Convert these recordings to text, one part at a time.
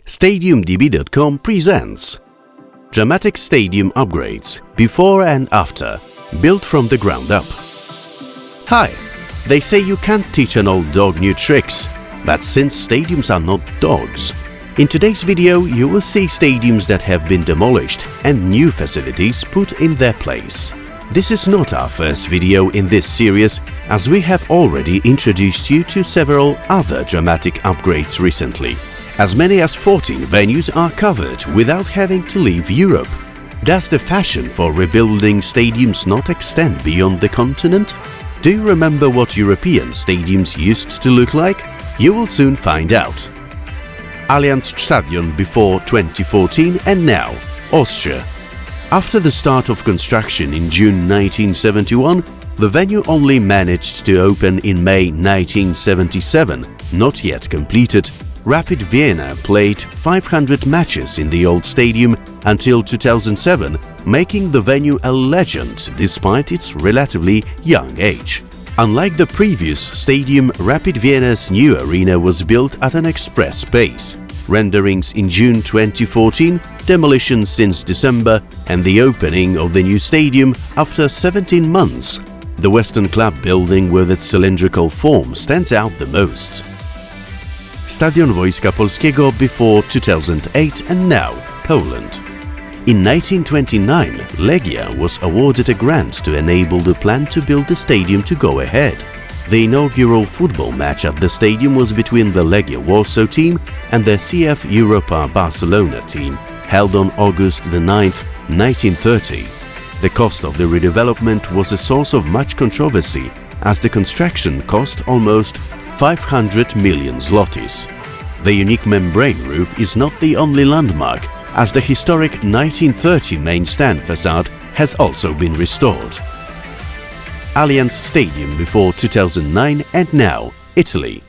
StadiumDB.com presents Dramatic Stadium Upgrades Before and After, built from the ground up. Hi! They say you can't teach an old dog new tricks, but since stadiums are not dogs, in today's video you will see stadiums that have been demolished and new facilities put in their place. This is not our first video in this series, as we have already introduced you to several other dramatic upgrades recently. As many as 14 venues are covered without having to leave Europe. Does the fashion for rebuilding stadiums not extend beyond the continent? Do you remember what European stadiums used to look like? You will soon find out. Allianz Stadion before 2014 and now, Austria. After the start of construction in June 1971, the venue only managed to open in May 1977, not yet completed. Rapid Vienna played 500 matches in the old stadium until 2007, making the venue a legend despite its relatively young age. Unlike the previous stadium, Rapid Vienna's new arena was built at an express pace. Renderings in June 2014, demolition since December, and the opening of the new stadium after 17 months. The Western Club building with its cylindrical form stands out the most. Stadion Wojska Polskiego before 2008 and now, Poland. In 1929, Legia was awarded a grant to enable the plan to build the stadium to go ahead. The inaugural football match at the stadium was between the Legia Warsaw team and the CF Europa Barcelona team, held on August 9, 1930. The cost of the redevelopment was a source of much controversy, as the construction cost almost 500 million zlotys. The unique membrane roof is not the only landmark, as the historic 1930 main stand facade has also been restored. Allianz Stadium before 2009 and now, Italy.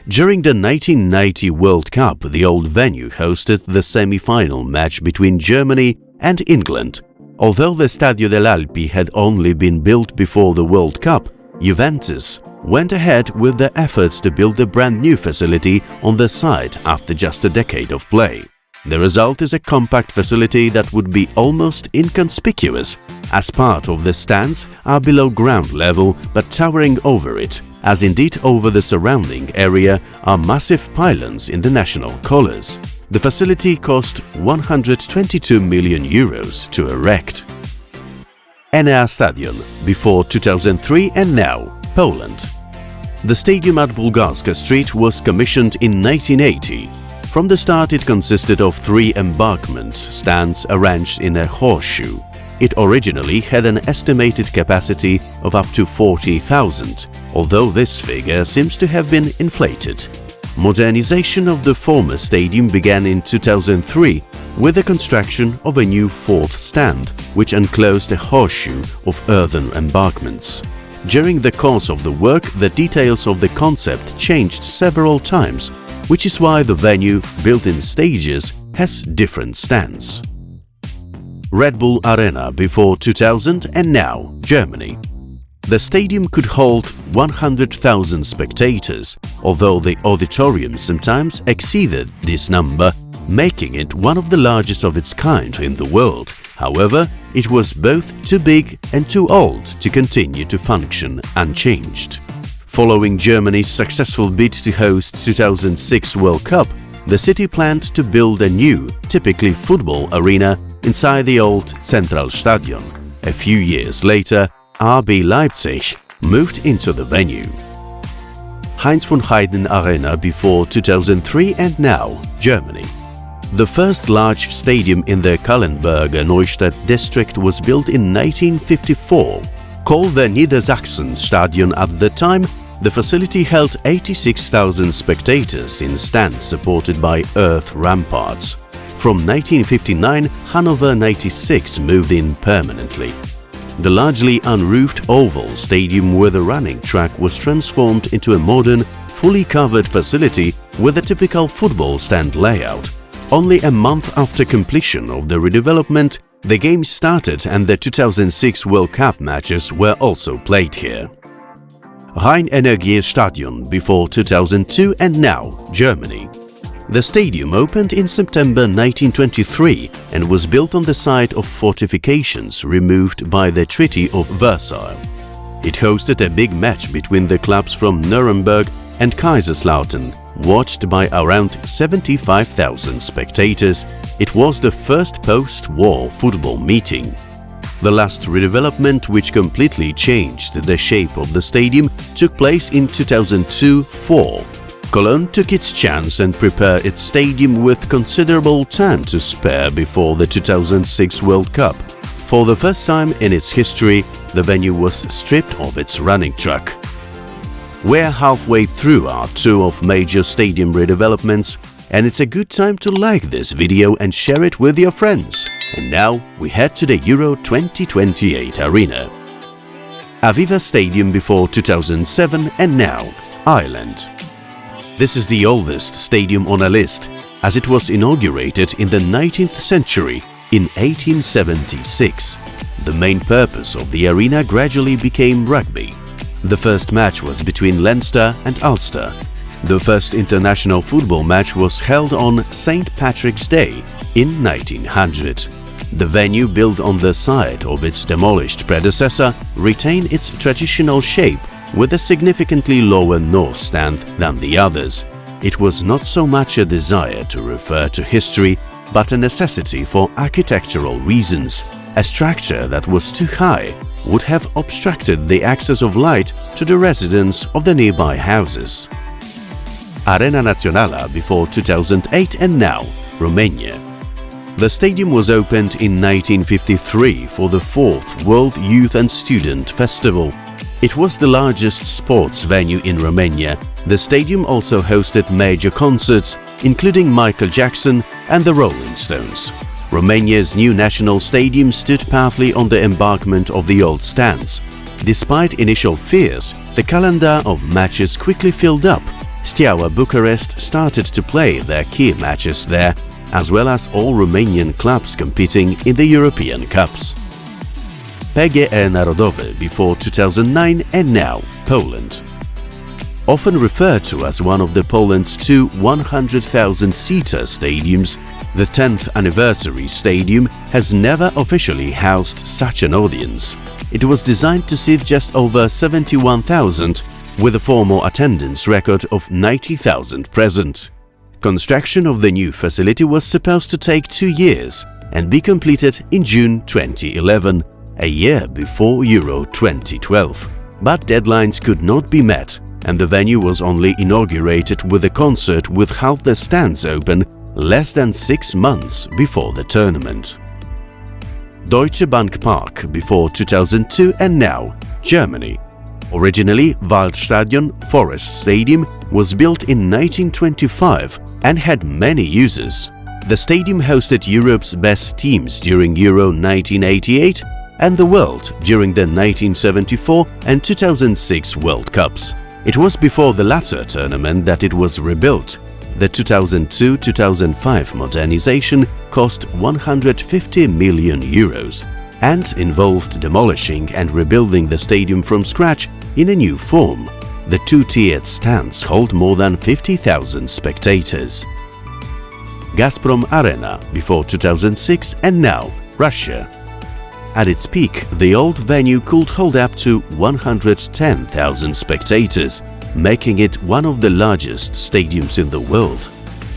During the 1990 World Cup, the old venue hosted the semi-final match between Germany and England. Although the Stadio dell'Alpi had only been built before the World Cup, Juventus went ahead with the efforts to build a brand new facility on the site after just a decade of play. The result is a compact facility that would be almost inconspicuous, as part of the stands are below ground level but towering over it, as indeed over the surrounding area are massive pylons in the national colours. The facility cost 122 million euros to erect. Enea Stadion before 2003 and now, Poland. The stadium at Bulgarska Street was commissioned in 1980. From the start it consisted of 3 embankment stands arranged in a horseshoe. It originally had an estimated capacity of up to 40,000, although this figure seems to have been inflated. Modernization of the former stadium began in 2003 with the construction of a new 4th stand, which enclosed a horseshoe of earthen embankments. During the course of the work, the details of the concept changed several times, which is why the venue, built in stages, has different stands. Red Bull Arena before 2000 and now, Germany. The stadium could hold 100,000 spectators, although the auditorium sometimes exceeded this number, making it one of the largest of its kind in the world. However, it was both too big and too old to continue to function unchanged. Following Germany's successful bid to host 2006 World Cup, the city planned to build a new, typically football arena inside the old Central Stadion. A few years later, RB Leipzig moved into the venue. Heinz von Heiden-Arena before 2003 and now, Germany. The first large stadium in the Kallenberger Neustadt district was built in 1954. Called the Niedersachsen Stadion at the time, the facility held 86,000 spectators in stands supported by earth ramparts. From 1959, Hanover 96 moved in permanently. The largely unroofed oval stadium with a running track was transformed into a modern, fully covered facility with a typical football stand layout. Only a month after completion of the redevelopment, the games started and the 2006 World Cup matches were also played here. RheinEnergie Stadion before 2002 and now, Germany. The stadium opened in September 1923 and was built on the site of fortifications removed by the Treaty of Versailles. It hosted a big match between the clubs from Nuremberg and Kaiserslautern, watched by around 75,000 spectators. It was the first post-war football meeting. The last redevelopment, which completely changed the shape of the stadium, took place in 2002-04. Cologne took its chance and prepared its stadium with considerable time to spare before the 2006 World Cup. For the first time in its history, the venue was stripped of its running track. We're halfway through our tour of major stadium redevelopments, and it's a good time to like this video and share it with your friends. And now we head to the Euro 2028 arena. Aviva Stadium before 2007 and now Ireland. This is the oldest stadium on a list, as it was inaugurated in the 19th century in 1876. The main purpose of the arena gradually became rugby. The first match was between Leinster and Ulster. The first international football match was held on St. Patrick's Day in 1900. The venue, built on the site of its demolished predecessor, retained its traditional shape with a significantly lower north stand than the others. It was not so much a desire to refer to history, but a necessity for architectural reasons. A structure that was too high would have obstructed the access of light to the residents of the nearby houses. Arena Națională before 2008 and now Romania. The stadium was opened in 1953 for the 4th World Youth and Student Festival. It was the largest sports venue in Romania. The stadium also hosted major concerts, including Michael Jackson and the Rolling Stones. Romania's new national stadium stood partly on the embankment of the old stands. Despite initial fears, the calendar of matches quickly filled up. Steaua Bucharest started to play their key matches there, as well as all Romanian clubs competing in the European Cups. PGE Narodowy before 2009 and now Poland. Often referred to as one of Poland's two 100,000-seater stadiums, the 10th anniversary stadium has never officially housed such an audience. It was designed to seat just over 71,000, with a formal attendance record of 90,000 present. Construction of the new facility was supposed to take 2 years and be completed in June 2011, a year before Euro 2012. But deadlines could not be met, and the venue was only inaugurated with a concert with half the stands open less than 6 months before the tournament. Deutsche Bank Park before 2002 and now Germany. Originally, Waldstadion Forest Stadium was built in 1925 and had many uses. The stadium hosted Europe's best teams during Euro 1988 and the world during the 1974 and 2006 World Cups. It was before the latter tournament that it was rebuilt. The 2002-2005 modernization cost 150 million euros and involved demolishing and rebuilding the stadium from scratch in a new form. The two-tiered stands hold more than 50,000 spectators. Gazprom Aréna before 2006 and now Russia. At its peak, the old venue could hold up to 110,000 spectators, making it one of the largest stadiums in the world.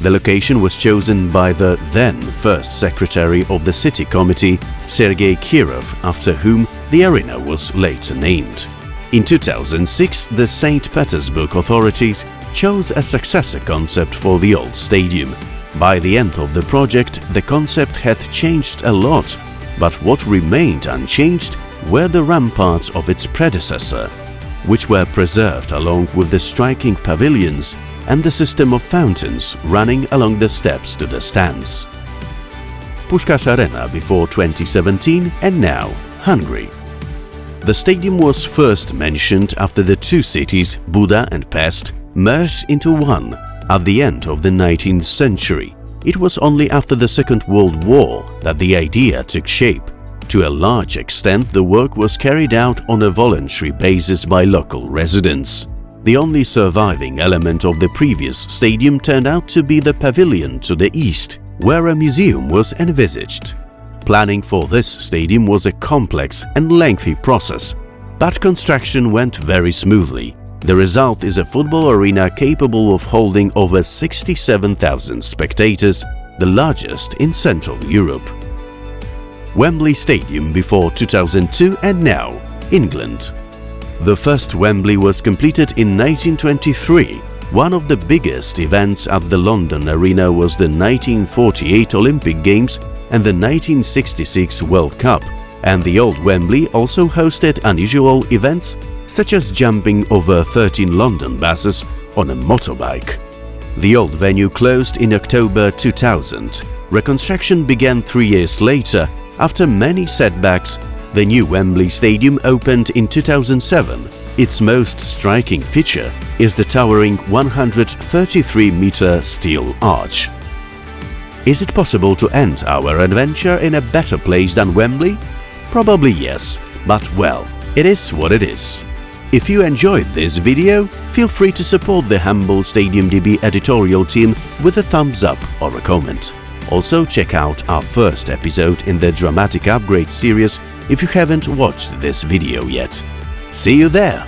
The location was chosen by the then first secretary of the city committee, Sergei Kirov, after whom the arena was later named. In 2006, the St. Petersburg authorities chose a successor concept for the old stadium. By the end of the project, the concept had changed a lot, but what remained unchanged were the ramparts of its predecessor, which were preserved along with the striking pavilions and the system of fountains running along the steps to the stands. Puskás Arena before 2017 and now Hungary. The stadium was first mentioned after the two cities, Buda and Pest, merged into one at the end of the 19th century. It was only after the Second World War that the idea took shape. To a large extent, the work was carried out on a voluntary basis by local residents. The only surviving element of the previous stadium turned out to be the pavilion to the east, where a museum was envisaged. Planning for this stadium was a complex and lengthy process, but construction went very smoothly. The result is a football arena capable of holding over 67,000 spectators, the largest in Central Europe. Wembley Stadium before 2002 and now, England. The first Wembley was completed in 1923. One of the biggest events at the London Arena was the 1948 Olympic Games and the 1966 World Cup, and the old Wembley also hosted unusual events such as jumping over 13 London buses on a motorbike. The old venue closed in October 2000. Reconstruction began 3 years later. After many setbacks, the new Wembley Stadium opened in 2007. Its most striking feature is the towering 133-meter steel arch. Is it possible to end our adventure in a better place than Wembley? Probably yes, but well, it is what it is. If you enjoyed this video, feel free to support the humble StadiumDB editorial team with a thumbs up or a comment. Also check out our first episode in the Dramatic Upgrade series if you haven't watched this video yet. See you there!